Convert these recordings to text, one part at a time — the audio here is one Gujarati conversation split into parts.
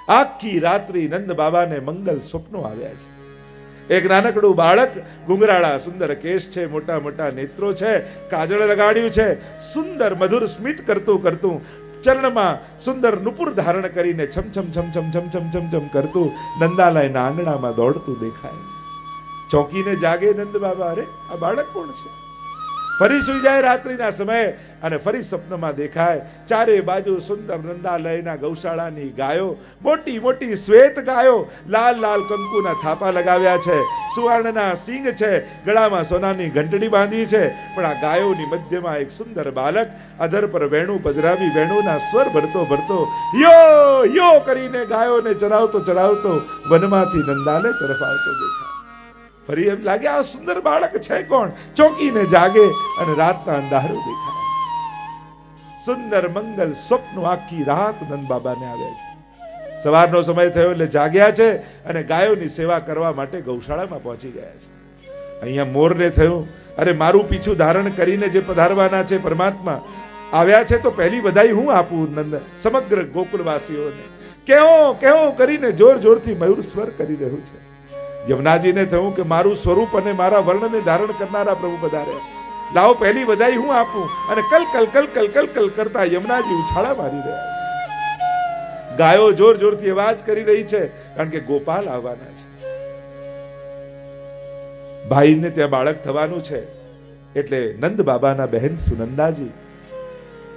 આખી રાત્રિ નંદ બાબાને મંગલ સ્વપ્નો આવ્યા છે. એક નાનકડું બાળક, ગુંગરાળા સુંદર કેશ છે, મોટા મોટા નેત્રો છે, કાજળ લગાડ્યું છે, સુંદર મધુર સ્મિત કરતું કરતું, ચરણમાં સુંદર નુપુર ધારણ કરીને છમ છમ છમ છમ છમ છમ છમ છમ કરતું નંદાલયના આંગણામાં દોડતું દેખાય. ચોકીને જાગે નંદ બાબા, અરે આ બાળક કોણ છે? ફરી સુઈ જાય રાત્રિના સમયે અને ફરી સ્વપ્નમાં દેખાય ચારે બાજુ સુંદર નંદાલયના ગૌશાળાની ગાયો, મોટી મોટી શ્વેત ગાયો, લાલ લાલ કંકુના થાપા લગાવ્યા છે, સુવર્ણના સિંગ છે, ગળામાં સોનાની ઘંટડી બાંધી છે. પણ આ ગાયોની મધ્યમાં એક સુંદર બાલક અધર પર વેણું પધરાવી વેણુના સ્વર ભરતો ભરતો યો યો કરીને ગાયોને ચરાવતો ચરાવતો વનમાંથી નંદાલય તરફ આવતો દેખાય. ફરી એમ લાગે આ સુંદર બાળક છે કોણ? ચોકીને જાગે અને રાતના અંધારું દેખાય. સુંદર મંગલ સ્વપ્નો આખી રાત નંદ બાબાને આવ્યા છે. સવારનો સમય થયો એટલે જાગ્યા છે અને ગાયોની સેવા કરવા માટે ગૌશાળામાં પહોંચી ગયા છે. અહીંયા મોરને થયું, અરે મારું પીછું ધારણ કરીને જે પધારવાના છે પરમાત્મા આવ્યા છે, તો પહેલી વધાઈ હું આપું નંદ સમગ્ર ગોકુલવાસીઓને. કેવો કેવો કરીને જોર જોરથી મયુર સ્વર કરી રહ્યું છે. યમુનાજીને થયું કે મારું સ્વરૂપ અને મારા વર્ણને ધારણ કરનારા પ્રભુ પધાર્યા, લાવો પહેલી વધાઈ હું આપું. અને કલ કલ કલ કલ કલ કલ કરતા યમુનાજી ઉછાળા મારી રહ્યા. ગાયો જોર જોરથી અવાજ કરી રહી છે, કારણ કે ગોપાલ આવવાના છે. ભાઈને ત્યાં બાળક થવાનું છે એટલે નંદ બાબાના બહેન સુનંદાજી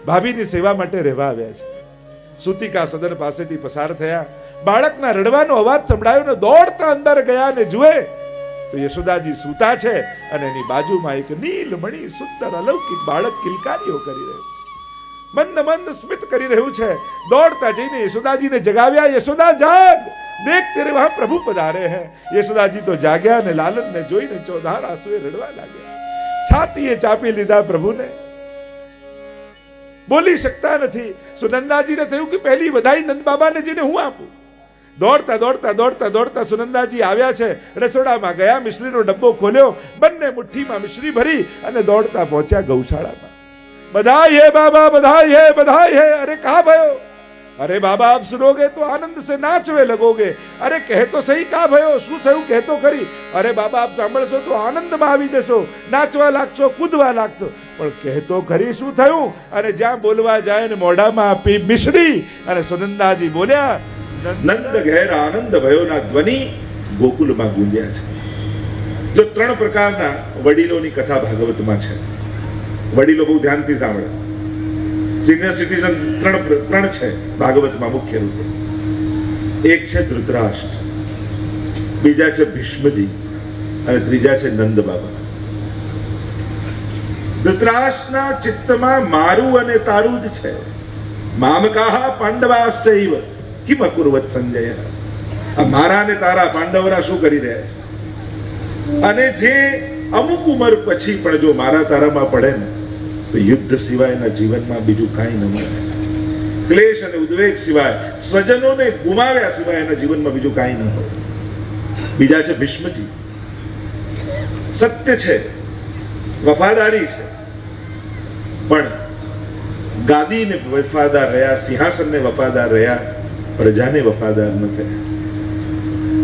ભાભીની સેવા માટે રહેવા આવ્યા છે. સુતિકા સદન પાસેથી પસાર થયા, બાળકના રડવાનો અવાજ સંભળાયો ને દોડતા અંદર ગયા ને જુએ તો યશોદાજી સૂતા છે અને એની બાજુમાં એક નીલમણી સુંદર અલૌકિક બાળક કિલકારીઓ કરી રહ્યું છે, મંદ મંદ સ્મિત કરી રહ્યું છે. દોડતા જઈને યશોદાજીને જગાવ્યા, યશોદા જાગ, દેખ તેરે વહાં પ્રભુ પધારે હૈ. યશોદાજી તો જાગ્યા ને લાલનને જોઈને ચોધાર આંસુએ રડવા લાગ્યા. છાતીએ ચાપી લીધા પ્રભુને, બોલી શકતા નથી. સુનંદાજીને થયું કે પહેલી વધાઈ નંદ બાબાને જઈને હું આપું. દોડતા દોડતા દોડતા દોડતા સુનંદાજી આવ્યા છે, રસોડામાં ગયા, મિશ્રીનો ડબ્બો ખોલ્યો, બંને મુઠ્ઠીમાં મિશ્રી ભરી અને દોડતા પહોંચ્યા ગૌશાળામાં. બધાઈ હે બાબા, બધાઈ હે, બધાઈ હે. અરે કહા ભયો? અરે બાબા આપ સુનોગે તો આનંદ સે નાચવે લગોગે. અરે કહે તો સહી કહા ભયો, શું થયું કહેતો ખરી? અરે બાબા આપ સાંભળશો તો આનંદમાં આવી જશો, નાચવા લાગશો, કૂદવા લાગશો. પણ કહેતો ખરી શું થયું? અને જ્યાં બોલવા જાય ને મોઢામાં આપી મિશ્રી અને સુનંદાજી બોલ્યા, નંદ ઘેર આનંદ ભયોના ધ્વનિ ગોકુલમાં ગુંજ્યા છે. જો 3 પ્રકારના વડીલોની કથા ભાગવતમાં છે. વડીલો બહુ ધ્યાનથી સાંભળે. સિનિયર સિટીઝન 3 છે ભાગવતમાં મુખ્ય રૂપે. એક છે ધૃતરાષ્ટ્ર, બીજા છે ભીષ્મજી અને ત્રીજા છે નંદ બાબા. ધૃતરાષ્ટ્રના ચિત્તમાં મારું અને તારું જ છે. મામકાહ પાંડવાશ્ચૈવ કિમ અકુર્વત સંજય. આ મારા અને તારા પાંડવરા શું કરી રહ્યા છે? અને જે અમુક ઉંમર પછી પણ જો મારા તારામાં પડે ને તો યુદ્ધ સિવાયના જીવનમાં બીજું કાંઈ ન મળે. ક્લેશ અને ઉદ્વેગ સિવાય, સ્વજનોને ગુમાવ્યા સિવાય એના જીવનમાં બીજું કાંઈ ન મળે. બીજા છે ભીષ્મજી, સત્ય છે, વફાદારી છે, પણ ગાદીને વફાદાર રહ્યા, સિંહાસનને વફાદાર રહ્યા, પ્રજાને વફાદાર ન થયા.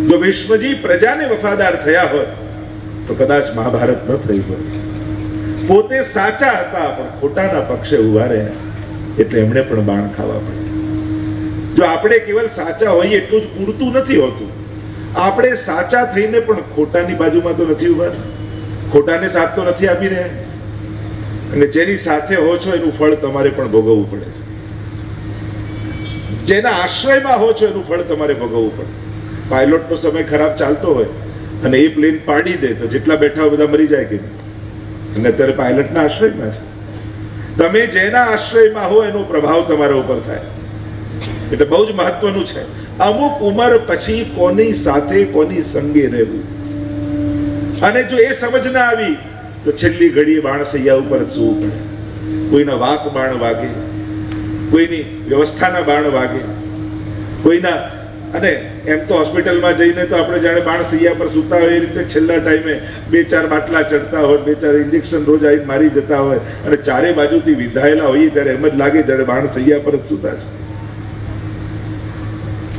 જો ભીષ્મજી પ્રજાને વફાદાર થયા હોય તો કદાચ મહાભારત ન થઈ હોય. પોતે સાચા હતા પણ ખોટાના પક્ષે ઉભા રહ્યા એટલે એમણે પણ બાણ ખાવા પડ્યા. જો આપણે કેવલ સાચા હોઈએ એટલું જ પૂરતું નથી હોતું. આપણે સાચા થઈને પણ ખોટાની બાજુમાં તો નથી ઉભા, ખોટાને સાથ તો નથી આપી રહ્યા. અને જેની સાથે હો છો એનું ફળ તમારે પણ ભોગવવું પડે છે. જેના આશ્રયમાં હો છો એનું ફળ તમારે ભોગવવું પડે. પાયલોટનો સમય ખરાબ ચાલતો હોય અને એ પ્લેન પાડી દે તો જેટલા બેઠા હોય બધા મરી જાય કે નહીં? અને અત્યારે પાયલટના આશ્રયમાં છે. તમે જેના આશ્રયમાં હો એનો પ્રભાવ તમારા ઉપર થાય. એટલે બહુ જ મહત્વનું છે અમુક ઉંમર પછી કોની સાથે કોની સંગે રહેવું. અને જો એ સમજ ના આવી તો છેલ્લી ઘડીએ બાણસૈયા ઉપર સૂવું પડે. કોઈના વાક બાણ વાગે, કોઈની વ્યવસ્થાના બાણ વાગે, કોઈના, અને એમ તો હોસ્પિટલમાં જઈને તો આપણે જાણે બાણસૈયા પર સૂતા હોય એ રીતે છેલ્લા ટાઈમે 2-4 બાટલા ચડતા હોય, 2-4 ઇન્જેક્શન રોજ આવીને મારી જતા હોય અને ચારે બાજુથી વિંધાયેલા હોઈએ ત્યારે એમ જ લાગે જાણે બાણસૈયા પર જ સૂતા છે.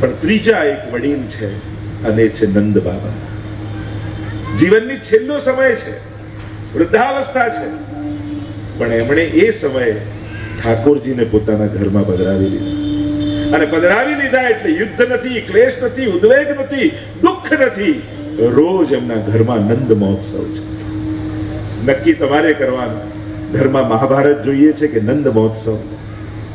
પણ ત્રીજા એક વડીલ છે અને છે નંદ બાબા. જીવનની છેલ્લો સમય છે, વૃદ્ધાવસ્થા છે, પણ એમણે એ સમયે ઠાકોરજીને પોતાના ઘરમાં પધરાવી લીધા. અને પધરાવી લીધા એટલે યુદ્ધ નથી, ક્લેશ નથી, ઉદ્વેગ નથી, દુઃખ નથી. રોજ એમના ઘરમાં નંદ મહોત્સવ છે. નક્કી તમારે કરવાનું, ઘરમાં મહાભારત જોઈએ છે કે નંદ મહોત્સવ?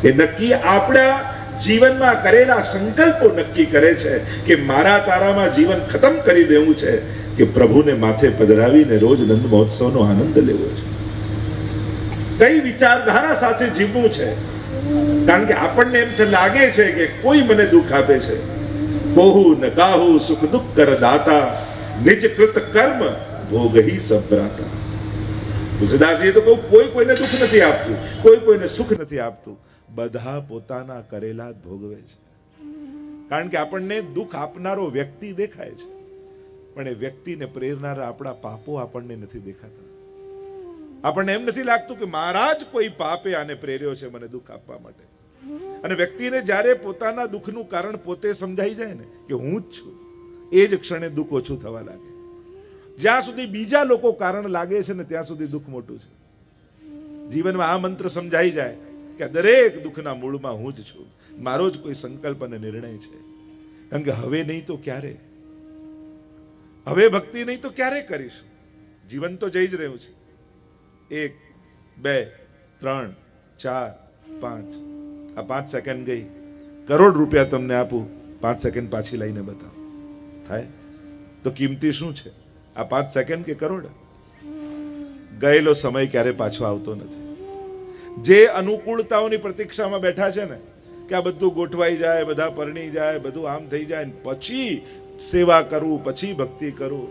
એ નક્કી આપણા જીવનમાં કરેલા સંકલ્પો નક્કી કરે છે કે મારા તારામાં જીવન ખતમ કરી દેવું છે કે પ્રભુને માથે પધરાવીને રોજ નંદ મહોત્સવનો આનંદ લેવો છે. કઈ વિચારધારા સાથે જીવવું છે? કારણ કે આપણને એમ લાગે છે કે કોઈ મને દુઃખ આપે છે. કોહુ ન કાહુ સુખ દુઃખ કર દાતા, નિજ કૃત કર્મ ભોગહી સબ્રાતા. તુલસીદાસજી તો કહું, કોઈ કોઈને દુઃખ નથી આપતું, કોઈ કોઈને સુખ નથી આપતું, બધા પોતાના કરેલા જ ભોગવે છે. કારણ કે આપણને દુઃખ આપનારો વ્યક્તિ દેખાય છે, પણ એ વ્યક્તિને પ્રેરનારા આપણા પાપો આપણને નથી દેખાતા. આપણને એમ નથી લાગતું કે મારા જ કોઈ પાપે આને પ્રેર્યો છે મને દુઃખ આપવા માટે. અને વ્યક્તિને જ્યારે પોતાના દુઃખનું કારણ પોતે સમજાઈ જાય ને કે હું જ છું, એ જ ક્ષણે દુઃખ ઓછું થવા લાગે. જ્યાં સુધી બીજા લોકો કારણ લાગે છે ને ત્યાં સુધી દુઃખ મોટું છે. જીવનમાં આ મંત્ર સમજાઈ જાય કે દરેક દુઃખના મૂળમાં હું જ છું, મારો જ કોઈ સંકલ્પ અને નિર્ણય છે. કારણ કે હવે નહીં તો ક્યારે, હવે ભક્તિ નહીં તો ક્યારે કરીશું? જીવન તો જઈ જ રહ્યું છે. 1 2 3 4 5, આ 5 સેકન્ડ ગઈ. કરોડ રૂપિયા તમને આપું, 5 સેકન્ડ પાછી લઈને બતાવો, થાય તો કિંમતી શું છે? આ 5 સેકન્ડ કે કરોડ? ગયેલો સમય ક્યારે પાછો આવતો નથી. જે અનુકૂળતાઓની પ્રતીક્ષામાં બેઠા છે ને કે આ બધું ગોઠવાઈ જાય, બધા પરણી જાય, બધું આમ થઈ જાય, પછી સેવા કરવું, પછી ભક્તિ કરવું,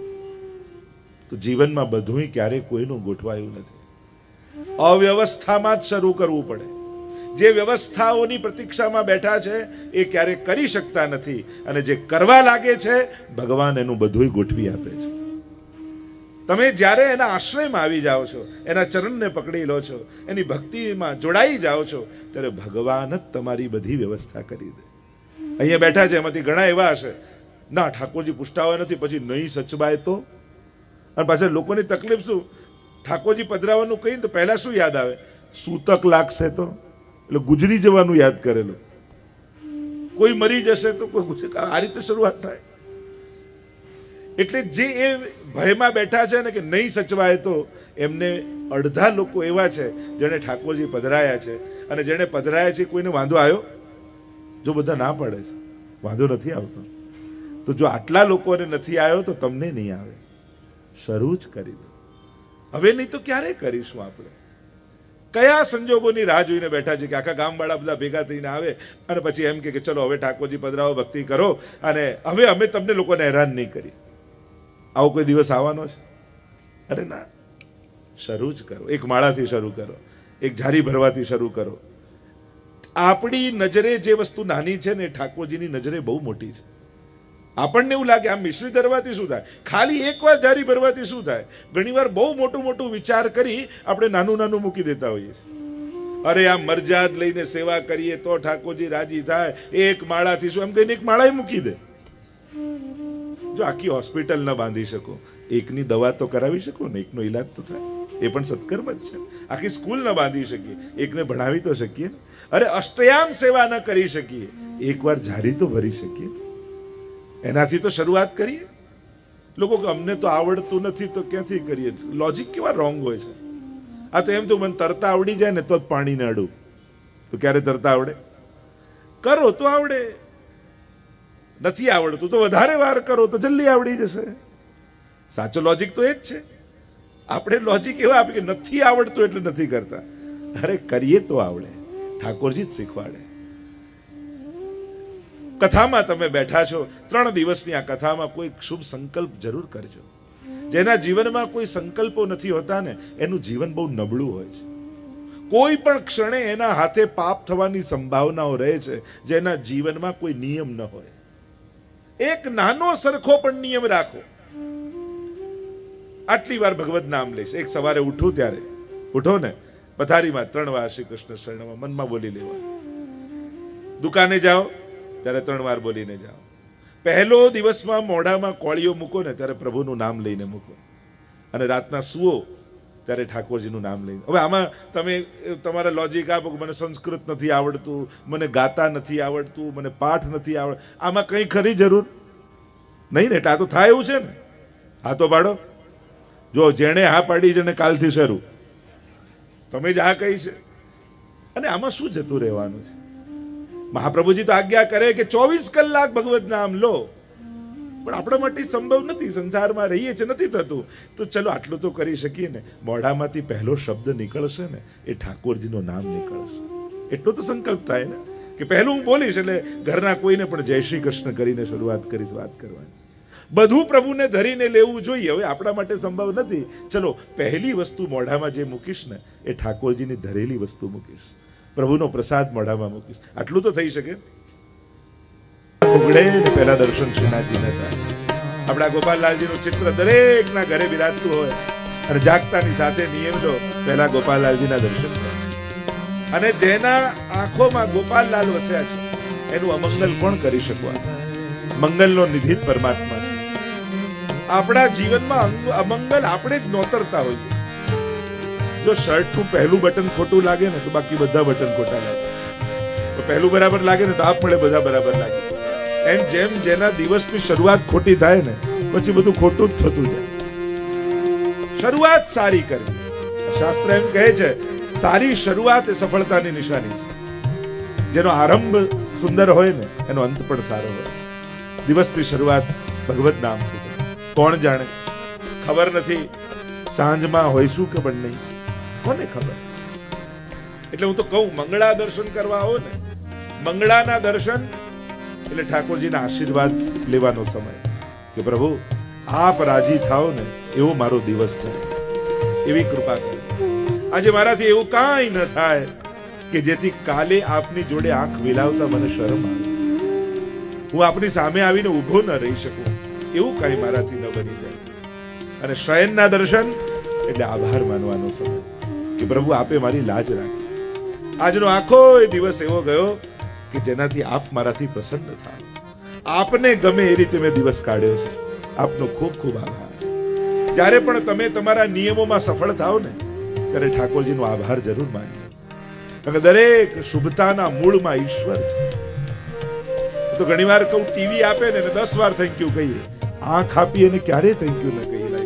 તો જીવનમાં બધું ક્યારે કોઈનું ગોઠવાયું નથી. અવ્યવસ્થામાં જ શરૂ કરવું પડે. જે વ્યવસ્થાઓની પ્રતીક્ષામાં બેઠા છે એ ક્યારે કરી શકતા નથી, અને જે કરવા લાગે છે ભગવાન એનું બધું ગોઠવી આપે છે. તમે જ્યારે એના આશ્રયમાં આવી જાઓ છો, એના ચરણને પકડી લો છો, એની ભક્તિમાં જોડાઈ જાઓ છો, ત્યારે ભગવાન જ તમારી બધી વ્યવસ્થા કરી દે. અહીંયા બેઠા છે એમાંથી ઘણા એવા હશે, ના ઠાકોરજી પુષ્ટાવા નથી, પછી નહીં સચવાય તો. અને પાછળ લોકોની તકલીફ શું? ઠાકોરજી પધરાવાનું કહીને તો પહેલા શું યાદ આવે? સૂતક લાગશે તો, એટલે ગુજરી જવાનું યાદ કરેલું. કોઈ મરી જશે તો કોઈ, આ રીતે શરૂઆત થાય. એટલે જે એ ભયમાં બેઠા છે ને કે નહીં સચવાય તો, એમને અડધા લોકો એવા છે જેને ઠાકોરજી પધરાયા છે, અને જેને પધરાયા છે કોઈને વાંધો આવ્યો? જો બધા ના પડે છે વાંધો નથી આવતો, તો જો આટલા લોકોને નથી આવ્યો તો તમને નહીં આવે. શરૂ જ કરી દો. હવે નહીં તો ક્યારે કરીશું? આપણે કયા સંજોગોની રાહ જોઈને બેઠા છે કે આખા ગામવાળા બધા ભેગા થઈને આવે અને પછી એમ કે ચલો હવે ઠાકોરજી પધરાવો, ભક્તિ કરો, અને હવે અમે તમને લોકોને હેરાન નહીં કરી. આવો કોઈ દિવસ આવવાનો છે? અરે ના, શરૂ જ કરો. એક માળાથી શરૂ કરો, એક ઝારી ભરવાથી શરૂ કરો. આપણી નજરે જે વસ્તુ નાની છે ને, ઠાકોરજીની નજરે બહુ મોટી છે. આપણને એવું લાગે આમ મિશ્રી ધરવાથી શું થાય, ખાલી એકવાર ઝારી ભરવાથી શું થાય. ઘણીવાર બહુ મોટું મોટું વિચાર કરી આપણે નાનું નાનું મૂકી દેતા હોઈએ છીએ. અરે આ મરજાદ લઈને સેવા કરીએ તો ઠાકોરજી રાજી થાય, એક માળાથી શું, એમ કહીને એક માળા મૂકી દે. જો આખી હોસ્પિટલ ન બાંધી શકો, એકની દવા તો કરાવી શકો ને, એકનો ઈલાજ તો થાય, એ પણ સત્કર્મ જ છે. આખી સ્કૂલ ન બાંધી શકીએ, એકને ભણાવી તો શકીએ. અરે અષ્ટયામ સેવા ન કરી શકીએ, એકવાર ઝારી તો ભરી શકીએ. એનાથી તો શરૂઆત કરીએ. લોકો કે અમને તો આવડતું નથી તો ક્યાંથી કરીએ? લોજિક કેવા રોંગ હોય છે. આ તો એમ તો મને તરતા આવડી જાય ને તો જ પાણીને અડું, તો ક્યારે તરતા આવડે? કરો તો આવડે, નથી આવડતું તો વધારે વાર કરો તો જલ્દી આવડી જશે. સાચો લોજિક તો એ જ છે. આપણે લોજિક એવા આપે કે નથી આવડતું એટલે નથી કરતા. અરે કરીએ તો આવડે, ઠાકોરજી જ શીખવાડે. કથામાં તમે બેઠા છો, 3 દિવસની આ કથામાં કોઈ શુભ સંકલ્પ જરૂર કરજો. જેના જીવનમાં કોઈ સંકલ્પો નથી હોતા ને, એનું જીવન બહુ નબળું હોય છે. કોઈ પણ ક્ષણે એના હાથે પાપ થવાની સંભાવનાઓ રહે છે, જેના જીવનમાં કોઈ નિયમ ન હોય. એક નાનો સરખો પણ નિયમ રાખો. આટલી વાર ભગવત નામ લેશે. એક સવારે ઉઠું ત્યારે, ઉઠો ને પથારીમાં 3 વાર શ્રી કૃષ્ણ શરણમાં મનમાં બોલી લેવા. દુકાને જાઓ ત્યારે 3 વાર બોલીને જાઓ. પહેલો દિવસમાં મોઢામાં કોળીઓ મૂકો ને ત્યારે પ્રભુનું નામ લઈને મૂકો, અને રાતના સુવો ત્યારે ઠાકોરજીનું નામ લઈને. હવે આમાં તમે તમારા લોજિક આપો કે મને સંસ્કૃત નથી આવડતું, મને ગાતા નથી આવડતું, મને પાઠ નથી આવડતું, આમાં કંઈ ખરી જરૂર નહીં ને. આ તો થાય એવું છે ને. હા તો પાડો. જો જેણે હા પાડી છે ને કાલથી શરૂ, તમે જ હા કહી છે, અને આમાં શું જતું રહેવાનું છે? મહાપ્રભુજી તો આજ્ઞા કરે કે 24 કલાક ભગવત નામ લો, પણ આપણા માટે સંભવ નથી, સંસારમાં રહીએ છીએ, નથી થતું. તો ચલો આટલું તો કરી શકીએ ને. મોઢામાંથી પહેલો શબ્દ નીકળશે ને એ ઠાકોરજીનું નામ નીકળશે, એટલો તો સંકલ્પ થાય ને કે પહેલું હું બોલીશ એટલે ઘરના કોઈને પણ જય શ્રી કૃષ્ણ કરીને શરૂઆત કરીશ વાત કરવાની. બધું પ્રભુને ધરીને લેવું જોઈએ. હવે આપણા માટે સંભવ નથી. ચલો પહેલી વસ્તુ મોઢામાં જે મૂકીશ ને એ ઠાકોરજીની ધરેલી વસ્તુ મૂકીશ, પ્રભુનો પ્રસાદ મોઢામાં મૂકીશ. આટલું તો થઈ શકે. ઉગડે ને પહેલા દર્શન શ્રીનાથજીને થાય. આપણા ગોપાલલાલજીનું ચિત્ર દરેકના ઘરે બિરાજતું હોય, અને જાગતાની સાથે નિયમ લો પહેલા ગોપાલલાલજીના દર્શન કરો. અને જેના આંખોમાં ગોપાલલાલ વસ્યા છે એનું અમંગલ કોણ કરી શકવા? મંગલનો નિધિ પરમાત્મા છે. આપણા જીવનમાં અમંગલ આપણે જ નોતરતા હોઈએ. જો શર્ટનું પહેલું બટન ખોટું લાગે ને તો બાકી બધા બટન ખોટા લાગે, તો પહેલું બરાબર લાગે ને તો આપમેળે બધા બરાબર લાગે. એમ જેમ જેના દિવસની શરૂઆત ખોટી થાય ને પછી બધું ખોટું જ થતું જાય. શરૂઆત સારી કરવી. શાસ્ત્ર એમ કહે છે સારી શરૂઆત એ સફળતાની નિશાની છે. જેનો આરંભ સુંદર હોય ને એનો અંત પણ સારો હોય. દિવસની શરૂઆત ભગવત નામથી. કોણ જાણે? ખબર નથી સાંજમાં હોઈશું કે પણ નહીં, કોને ખબર? એટલે હું તો કહું, મંગળા દર્શન કરવા આવો ને, મંગળાના દર્શન એટલે ઠાકોરજીના આશીર્વાદ લેવાનો સમય કે પ્રભુ આપ રાજી થાઓ ને એવો મારો દિવસ છે, એવી કૃપા કરો. આજે મારાથી એવું કાંઈ ન થાય કે જેથી કાલે આપની જોડે આંખ મિલાવતા મને શરમ આવે, હું આપની સામે આવીને ઊભો ન રહી શકું, એવું કાંઈ મારાથી ન બની જાય. અને શયનના દર્શન એટલે આભાર માનવાનો સમય કે પ્રભુ આપે મારી લાજ રાખી. આજનો આખો દિવસ એવો ગયો કે જેનાથી આપ મારાથી પ્રસન્ન થાઓ, આપને ગમે એ રીતે મેં દિવસ કાઢ્યો છે. આપનો ખૂબ ખૂબ આભાર. જ્યારે પણ તમે તમારા નિયમોમાં સફળ થાઓ ને ત્યારે ઠાકોરજીનો આભાર જરૂર માનજો, કારણ કે દરેક શુભતાના મૂળમાં ઈશ્વર છે. તો ઘણી વાર કહું, ટીવી આપે ને 10 વાર થેન્ક યુ કહીએ, આંખ આપી અને ક્યારે થેન્ક યુ ન કહીએ.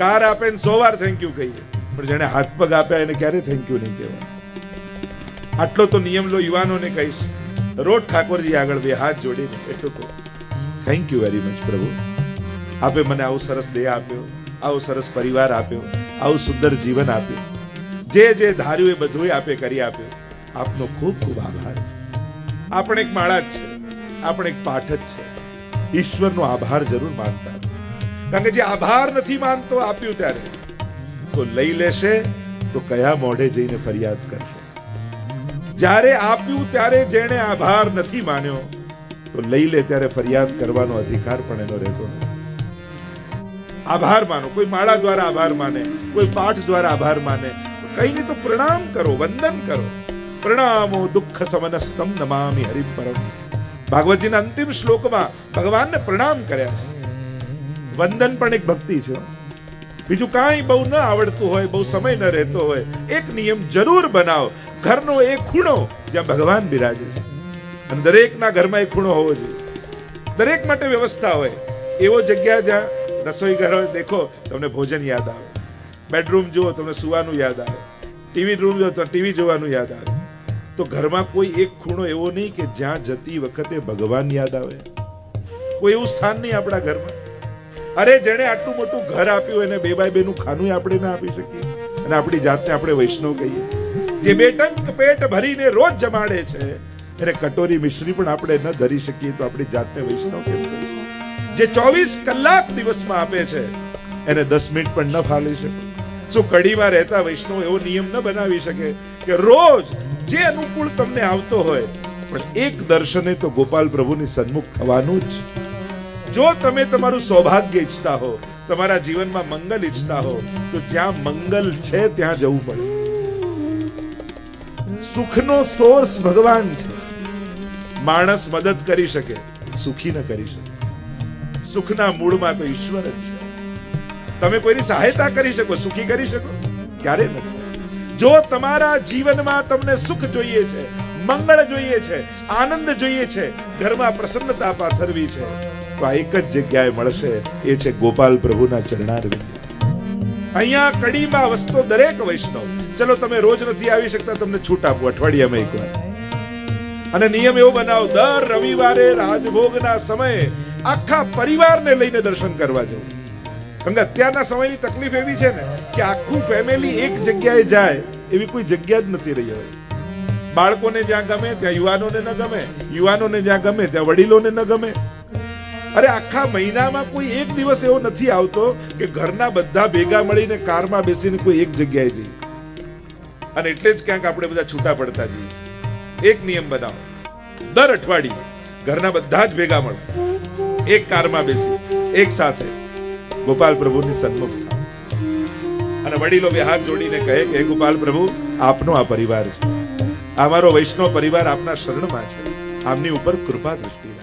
કાર આપે ને 100 વાર થેન્ક યુ કહીએ, પણ જેને હાથ પગ આપ્યા એને ક્યારે થેન્ક યુ નહીં કહેવાય. આટલો તો નિયમ લો. યુવાનોને કહીશ, રોજ ઠાકોરજી આગળ બે હાથ જોડીને એટલું કહો, થેન્ક યુ વેરી મચ પ્રભુ, આપે મને આવું સરસ દેહ આપ્યો, આવો સરસ પરિવાર આપ્યો, આવું સુંદર જીવન આપ્યું, જે જે ધાર્યું એ બધું આપે કરી આપ્યું. આપનો ખૂબ ખૂબ આભાર છે. આપણે એક માળા જ છે, આપણે એક પાઠ જ છે. ઈશ્વરનો આભાર જરૂર માનતા, કારણ કે જે આભાર નથી માનતો આપ્યું ત્યારે, તો લઈ લેશે તો કયા મોઢે જઈને ફરિયાદ કરશે. જ્યારે આપ્યું ત્યારે જેણે આભાર નથી માન્યો તો લઈ લે ત્યારે ફરિયાદ કરવાનો અધિકાર પણ એનો રહેતો નથી. આભાર માનો. કોઈ માળા દ્વારા આભાર માને, કોઈ પાઠ દ્વારા આભાર માને, કઈ નહીં તો પ્રણામ કરો, વંદન કરો. પ્રણામો દુઃખ સમનસ્તમ નમામિ હરિ પરમ. ભાગવતજીના અંતિમ શ્લોકમાં ભગવાનને પ્રણામ કર્યા છે. વંદન પણ એક ભક્તિ છે. બીજું કાંઈ બહુ ન આવડતું હોય, બહુ સમય ન રહેતો હોય, એક નિયમ જરૂર બનાવો. ઘરનો એક ખૂણો જ્યાં ભગવાન બિરાજે છે, અને દરેકના ઘરમાં એક ખૂણો હોવો જોઈએ. દરેક માટે વ્યવસ્થા હોય. એવો જગ્યા જ્યાં રસોઈ ઘર હોય, દેખો તમને ભોજન યાદ આવે. બેડરૂમ જુઓ તમને સુવાનું યાદ આવે. ટીવી રૂમ જુઓ તો ટીવી જોવાનું યાદ આવે. તો ઘરમાં કોઈ એક ખૂણો એવો નહીં કે જ્યાં જતી વખતે ભગવાન યાદ આવે. કોઈ એવું સ્થાન નહીં આપણા ઘરમાં. અરે જેણે આટલું મોટું ઘર આપ્યું એને 2x2 નું ખાનું આપણે ના આપી શકીએ, અને આપણી જાતને આપણે વૈષ્ણવ કહીએ. જે બેટંક પેટ ભરીને રોજ જમાડે છે એને કટોરી મિશ્રી પણ આપણે ન ધરી શકીએ તો આપણી જાતને વૈષ્ણવ કેમ કહીએ? જે 24 કલાક દિવસમાં આપે છે એને 10 મિનિટ પણ ન ફાળી શકે. શું કડીમાં રહેતા વૈષ્ણવ એવો નિયમ ન બનાવી શકે કે રોજ જે અનુકૂળ તમને આવતો હોય પણ એક દર્શને તો ગોપાલ પ્રભુની સન્મુખ થવાનું જ. જો તમે તમારું સૌભાગ્ય ઈચ્છતા હો, તમારા જીવનમાં મંગલ ઈચ્છતા હો, તો જ્યાં મંગલ છે ત્યાં જવું પડે. સુખનો સોર્સ ભગવાન છે, માણસ મદદ કરી શકે, સુખી ન કરી શકે. સુખના મૂળમાં તો ઈશ્વર જ છે. તમે કોઈની સહાયતા કરી શકો, સુખી કરી શકો? ક્યારે નથી. જો તમારા જીવનમાં તમને સુખ જોઈએ છે, મંગળ જોઈએ છે, આનંદ જોઈએ છે, ઘરમાં પ્રસન્નતા પાથરવી છે, તો આ એક જ જગ્યાએ મળશે, એ છે ગોપાલ પ્રભુના ચરણારવિંદ. અહીંયા કડીમાં વસતો દરેક વૈષ્ણવ, ચલો તમે રોજ નથી આવી શકતા, તમને છૂટ આપો અઠવાડિયામાં એકવાર, અને નિયમ એવો બનાવો, દર રવિવારે રાજભોગના સમયે આખા પરિવારને લઈને દર્શન કરવા જવું. કારણ કે અત્યારના સમયની તકલીફ એવી છે ને કે આખું ફેમિલી એક જગ્યાએ જાય એવી કોઈ જગ્યા જ નથી રહી હવે. બાળકોને જ્યાં ગમે ત્યાં યુવાનોને ન ગમે, યુવાનોને જ્યાં ગમે ત્યાં વડીલોને ન ગમે. અરે આખા મહિનામાં કોઈ એક દિવસ એવો નથી આવતો કે ઘરના બધા ભેગા મળીને કારમાં બેસીને કોઈ એક જગ્યાએ જઈએ. અને એટલે જ ક્યાંક આપણે બધા છૂટા પડતા જઈએ છીએ. એક નિયમ બનાવો, દર અઠવાડિયે ઘરના બધા જ ભેગા મળો, એક કારમાં બેસી એક સાથે ગોપાલ પ્રભુની સન્મુખ થાઓ, અને વડીલો બે હાથ જોડીને કહે કે હે ગોપાલ પ્રભુ, આપનો આ પરિવાર છે, અમારો વૈષ્ણવ પરિવાર આપના શરણમાં છે, આમની ઉપર કૃપા દૃષ્ટિ